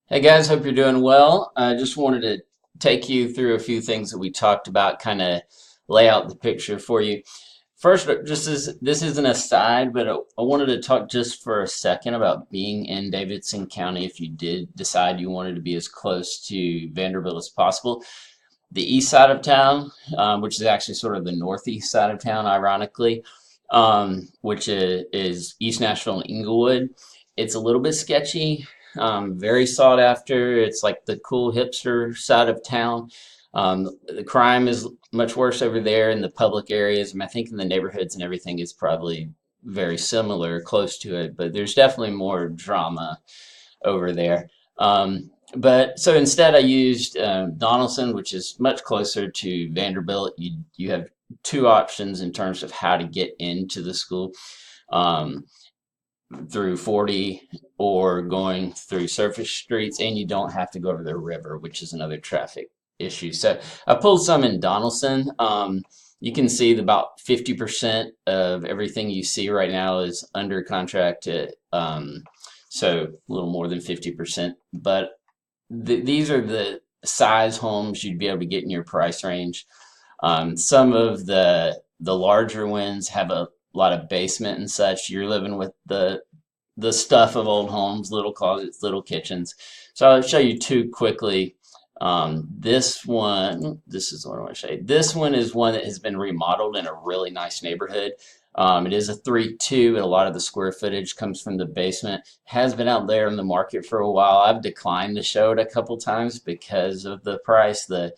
Hey guys, hope you're doing well. I just wanted to take you through a few things that we talked about, kind of lay out the picture for you. First, just as this is an aside, but I wanted to talk just for a second about being in Davidson County if you did decide you wanted to be as close to Vanderbilt as possible. The east side of town, which is actually sort of the northeast side of town, ironically, which is East Nashville and Inglewood. It's a little bit sketchy, very sought after. It's like the cool hipster side of town. The crime is much worse over there in the public areas. I think in the neighborhoods and everything is probably very similar, close to it, but there's definitely more drama over there. But so instead, I used Donaldson, which is much closer to Vanderbilt. You have two options in terms of how to get into the school. Um, Through 40 or going through surface streets, and you don't have to go over the river, which is another traffic issue. So I pulled some in Donaldson. You can see that about 50% of everything you see right now is under contract, so a little more than 50%. But these are the size homes you'd be able to get in your price range. Some of the larger ones have a lot of basement and such. You're living with the stuff of old homes, little closets, little kitchens. So I'll show you two quickly. This is what I want to show you. This one is one that has been remodeled in a really nice neighborhood. It is a 3-2, and a lot of the square footage comes from the basement. Has been out there in the market for a while. I've declined to show it a couple times because of the price. The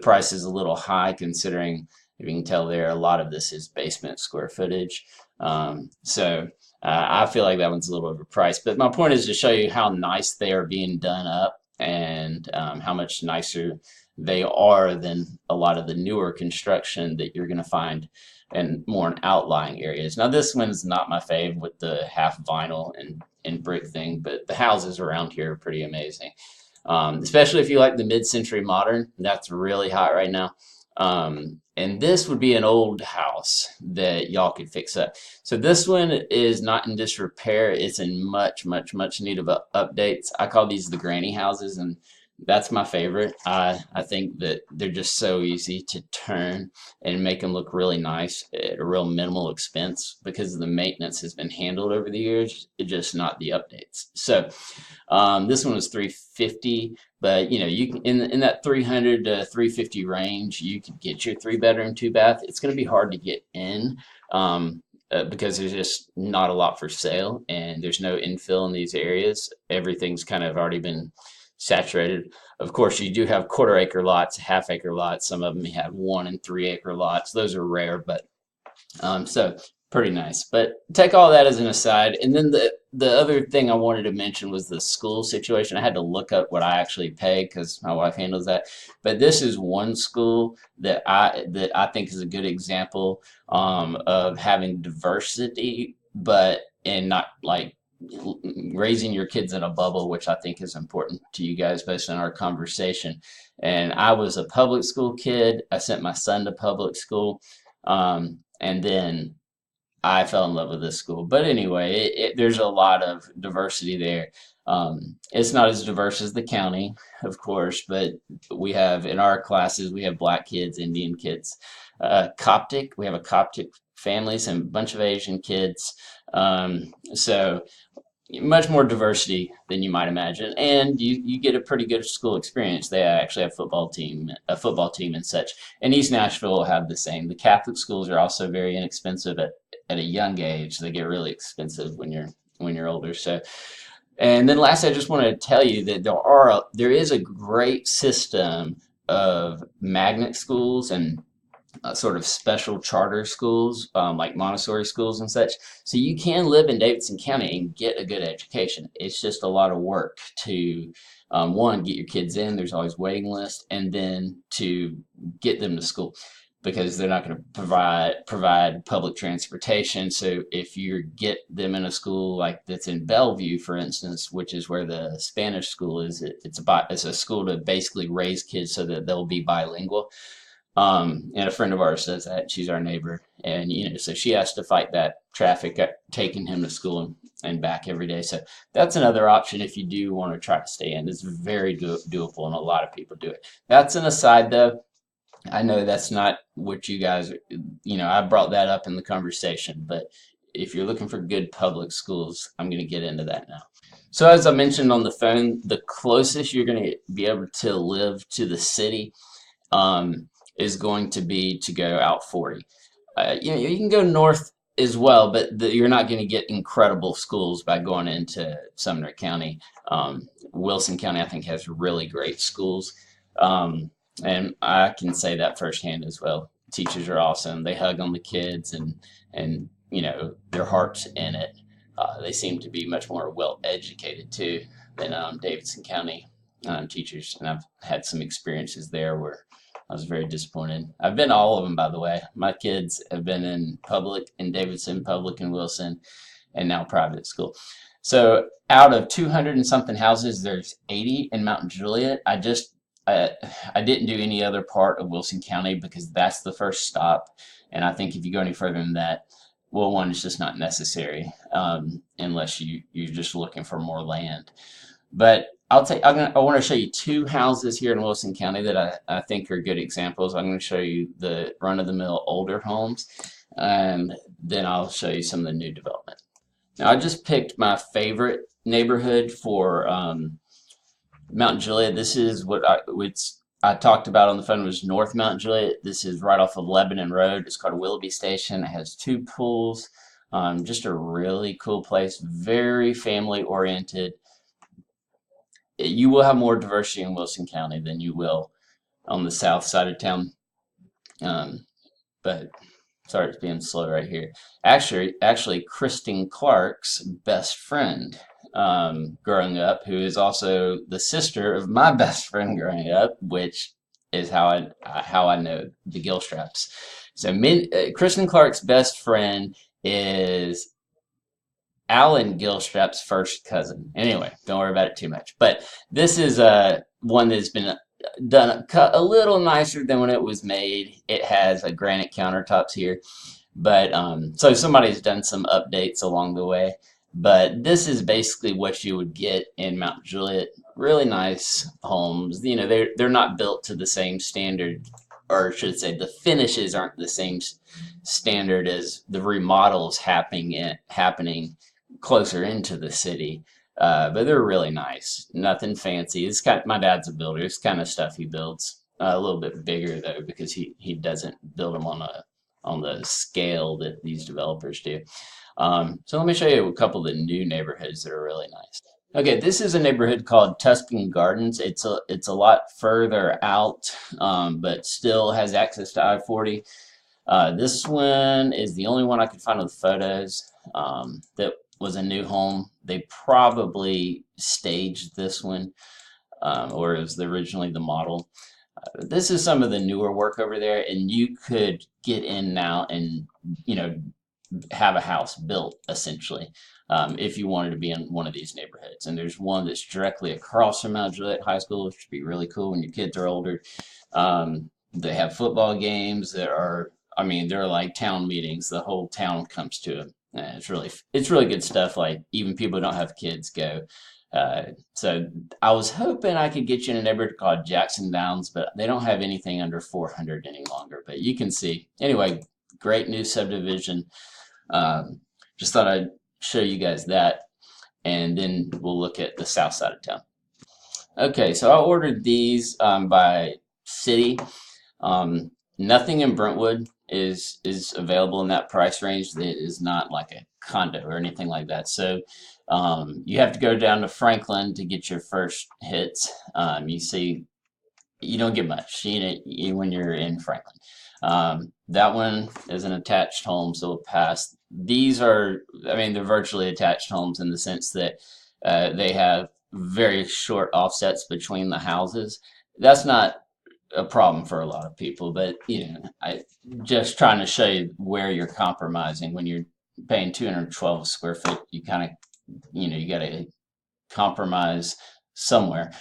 price is a little high considering, if you can tell there, a lot of this is basement square footage. I feel like that one's a little overpriced. But my point is to show you how nice they are being done up and how much nicer they are than a lot of the newer construction that you're going to find and more in outlying areas. Now, this one's not my fave with the half vinyl and brick thing, but the houses around here are pretty amazing. Especially if you like the mid-century modern, that's really hot right now. And this would be an old house that y'all could fix up. So this one is not in disrepair. It's in much need of updates. I call these the granny houses, and that's my favorite. I think that they're just so easy to turn and make them look really nice at a real minimal expense because the maintenance has been handled over the years, just not the updates. So this one was 350, but you can in that 300 to 350 range, you could get your 3 bedroom, 2 bath. It's going to be hard to get in. Because there's just not a lot for sale and there's no infill in these areas. Everything's kind of already been saturated. Of course, you do have quarter-acre lots, half-acre lots. Some of them have 1 and 3 acre lots. Those are rare, but so pretty nice. But take all that as an aside. And then the other thing I wanted to mention was the school situation. I had to look up what I actually pay because my wife handles that. But this is one school that I think is a good example of having diversity, but and not like raising your kids in a bubble, which I think is important to you guys based on our conversation. And I was a public school kid. I sent my son to public school. And then I fell in love with this school. But anyway, there's a lot of diversity there. It's not as diverse as the county, of course, but we have in our classes, we have black kids, Indian kids, Coptic. We have a Coptic families and a bunch of Asian kids. So much more diversity than you might imagine, and you get a pretty good school experience. They actually have a football team and such. And East Nashville will have the same. The Catholic schools are also very inexpensive at a young age. They get really expensive when you're older. So, and then last, I just want to tell you that there is a great system of magnet schools and sort of special charter schools, like Montessori schools and such. So you can live in Davidson County and get a good education. It's just a lot of work to, one, get your kids in. There's always waiting list, and then to get them to school because they're not going to provide public transportation. So if you get them in a school like that's in Bellevue, for instance, which is where the Spanish school is, it's a school to basically raise kids so that they'll be bilingual. And a friend of ours does that. She's our neighbor, and so she has to fight that traffic taking him to school and back every day. So that's another option if you do want to try to stay in. It's very doable, and a lot of people do it. That's an aside, though. I know that's not what you guys, I brought that up in the conversation, but if you're looking for good public schools, I'm going to get into that now. So as I mentioned on the phone, the closest you're going to be able to live to the city is going to be to go out 40. You can go north as well, but you're not going to get incredible schools by going into Sumner County. Wilson County, I think, has really great schools. And I can say that firsthand as well. Teachers are awesome. They hug on the kids, and their heart's in it. They seem to be much more well educated too than Davidson County teachers, and I've had some experiences there where I was very disappointed. I've been to all of them, by the way. My kids have been in public in Davidson, public in Wilson, and now private school. So out of 200 and something houses, there's 80 in Mount Juliet. I didn't do any other part of Wilson County because that's the first stop, and I think if you go any further than that, well, one, it's just not necessary unless you're just looking for more land. But I want to show you two houses here in Wilson County that I think are good examples. I'm going to show you the run-of-the-mill older homes, and then I'll show you some of the new development. Now, I just picked my favorite neighborhood for Mount Juliet. This is what I talked about on the phone was North Mount Juliet. This is right off of Lebanon Road. It's called Willoughby Station. It has two pools. Just a really cool place. Very family oriented. You will have more diversity in Wilson County than you will on the south side of town. But sorry, it's being slow right here. Actually, Kristen Clark's best friend growing up, who is also the sister of my best friend growing up, which is how I know the Gilstraps. So Kristen Clark's best friend is Alan Gilstrap's first cousin. Anyway, don't worry about it too much. But this is one that's been done a little nicer than when it was made. It has a granite countertops here, but so somebody's done some updates along the way. But this is basically what you would get in Mount Juliet. Really nice homes. They're not built to the same standard, or I should say, the finishes aren't the same standard as the remodels happening closer into the city. But they're really nice. Nothing fancy. My dad's a builder. It's kind of stuff he builds. A little bit bigger though, because he doesn't build them on the scale that these developers do. So let me show you a couple of the new neighborhoods that are really nice. Okay, this is a neighborhood called Tuscan Gardens. It's a lot further out, but still has access to I-40. This one is the only one I could find with photos that was a new home. They probably staged this one, or it was originally the model. This is some of the newer work over there, and you could get in now and have a house built essentially if you wanted to be in one of these neighborhoods. And there's one that's directly across from Mount Juliet High School, which would be really cool when your kids are older. They have football games that are, they're like town meetings. The whole town comes to them. It's really good stuff. Like even people who don't have kids go. So I was hoping I could get you in a neighborhood called Jackson Downs, but they don't have anything under 400 any longer. But you can see. Anyway, great new subdivision. Just thought I'd show you guys that, and then we'll look at the south side of town. Okay, so I ordered these by city. Nothing in Brentwood is available in that price range. That is not like a condo or anything like that. So you have to go down to Franklin to get your first hits. You see, you don't get much when you're in Franklin. That one is an attached home, so it'll pass. These are, they're virtually attached homes in the sense that they have very short offsets between the houses. That's not a problem for a lot of people, but I just trying to show you where you're compromising when you're paying 212 square foot. You kind of, you got to compromise somewhere.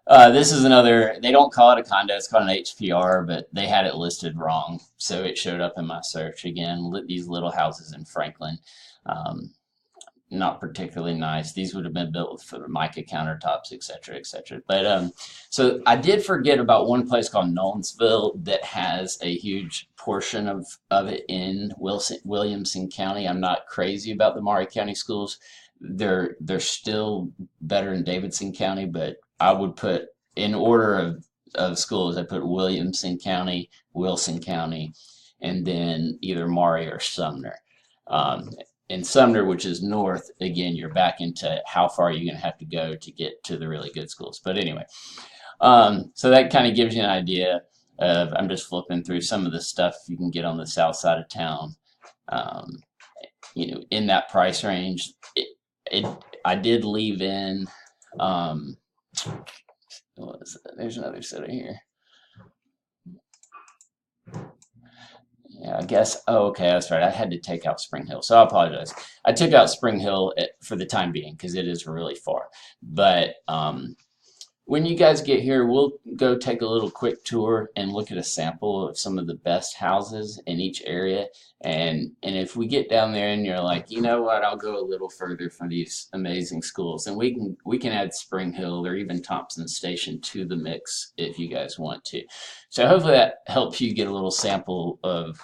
This is another, they don't call it a condo, it's called an HPR, but they had it listed wrong. So it showed up in my search again, these little houses in Franklin. not particularly nice. These would have been built with mica countertops, et cetera, et cetera. But so I did forget about one place called Nolensville that has a huge portion of it in Williamson County. I'm not crazy about the Maury County schools. They're still better in Davidson County, but I would put in order of schools, I put Williamson County, Wilson County, and then either Maury or Sumner. Um, in Sumner, which is north, again, you're back into how far you're going to have to go to get to the really good schools. But anyway, so that kind of gives you an idea of, I'm just flipping through some of the stuff you can get on the south side of town, um, in that price range. It I did leave in, um, what is it? There's another set here. Yeah, I guess. Oh, okay, that's right. I had to take out Spring Hill, so I apologize. I took out Spring Hill for the time being because it is really far. But when you guys get here, we'll go take a little quick tour and look at a sample of some of the best houses in each area. And if we get down there and you're like, you know what, I'll go a little further for these amazing schools, and we can add Spring Hill or even Thompson Station to the mix if you guys want to. So hopefully that helps you get a little sample of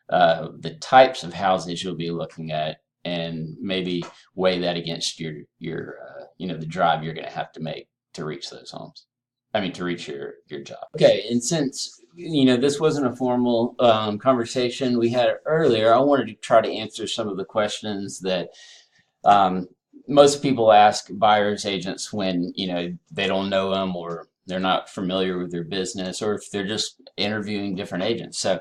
the types of houses you'll be looking at, and maybe weigh that against your the drive you're going to have to make to reach those homes. I mean, to reach your job. Okay, and since this wasn't a formal conversation we had earlier, I wanted to try to answer some of the questions that um, most people ask buyers agents when they don't know them, or they're not familiar with their business, or if they're just interviewing different agents. So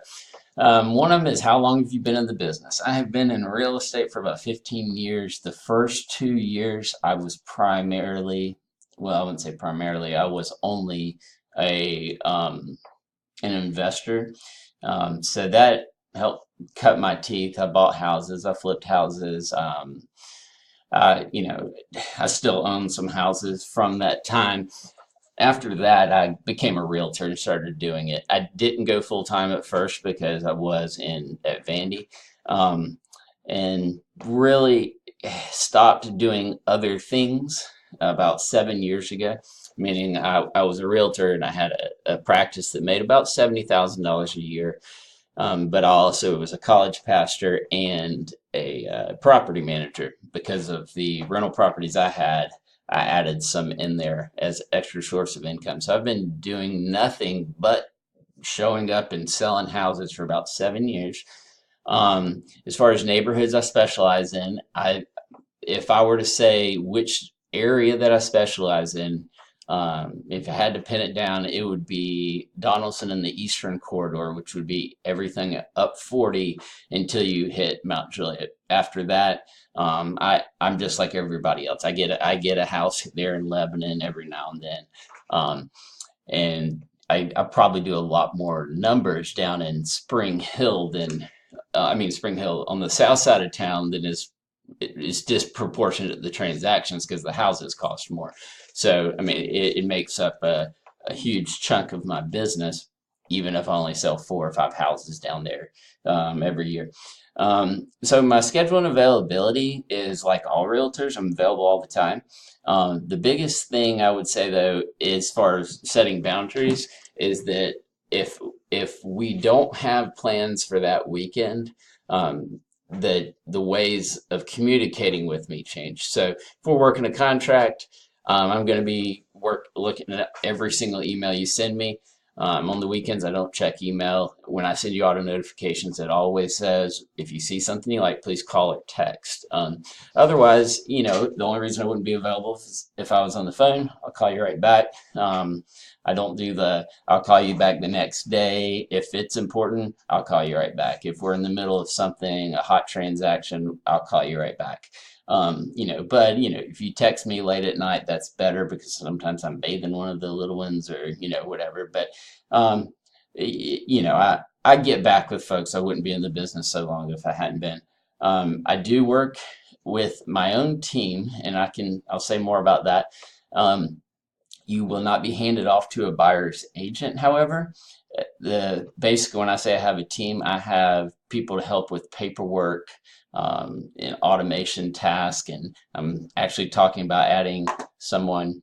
one of them is, how long have you been in the business? I have been in real estate for about 15 years. The first 2 years I was primarily, well, I wouldn't say primarily, I was only an investor. So that helped cut my teeth. I bought houses, I flipped houses. I still own some houses from that time. After that, I became a realtor and started doing it. I didn't go full time at first because I was in at Vandy, um, and really stopped doing other things about 7 years ago. Meaning, I was a realtor and I had a practice that made about $70,000 a year. But I also was a college pastor and a property manager. Because of the rental properties I had, I added some in there as extra source of income. So I've been doing nothing but showing up and selling houses for about 7 years. As far as neighborhoods I specialize in, if I were to say which area that I specialize in, if I had to pin it down, it would be Donaldson and the Eastern Corridor, which would be everything up 40 until you hit Mount Juliet. After that, I'm just like everybody else. I get a house there in Lebanon every now and then, and I probably do a lot more numbers down in Spring Hill Spring Hill on the south side of town than is disproportionate to the transactions because the houses cost more. So, I mean, it makes up a huge chunk of my business, even if I only sell 4 or 5 houses down there every year. So my schedule and availability is like all realtors. I'm available all the time. The biggest thing I would say, though, as far as setting boundaries, is that if we don't have plans for that weekend, the ways of communicating with me change. So if we're working a contract, I'm going to be looking at every single email you send me. On the weekends, I don't check email. When I send you auto notifications, it always says, if you see something you like, please call or text. Otherwise, the only reason I wouldn't be available is if I was on the phone. I'll call you right back. I don't do I'll call you back the next day. If it's important, I'll call you right back. If we're in the middle of something, a hot transaction, I'll call you right back. But if you text me late at night, that's better because sometimes I'm bathing one of the little ones or, whatever. But, I get back with folks. I wouldn't be in the business so long if I hadn't been. I do work with my own team, and I'll say more about that. You will not be handed off to a buyer's agent, however. Basically, when I say I have a team, I have people to help with paperwork, an automation task, and I'm actually talking about adding someone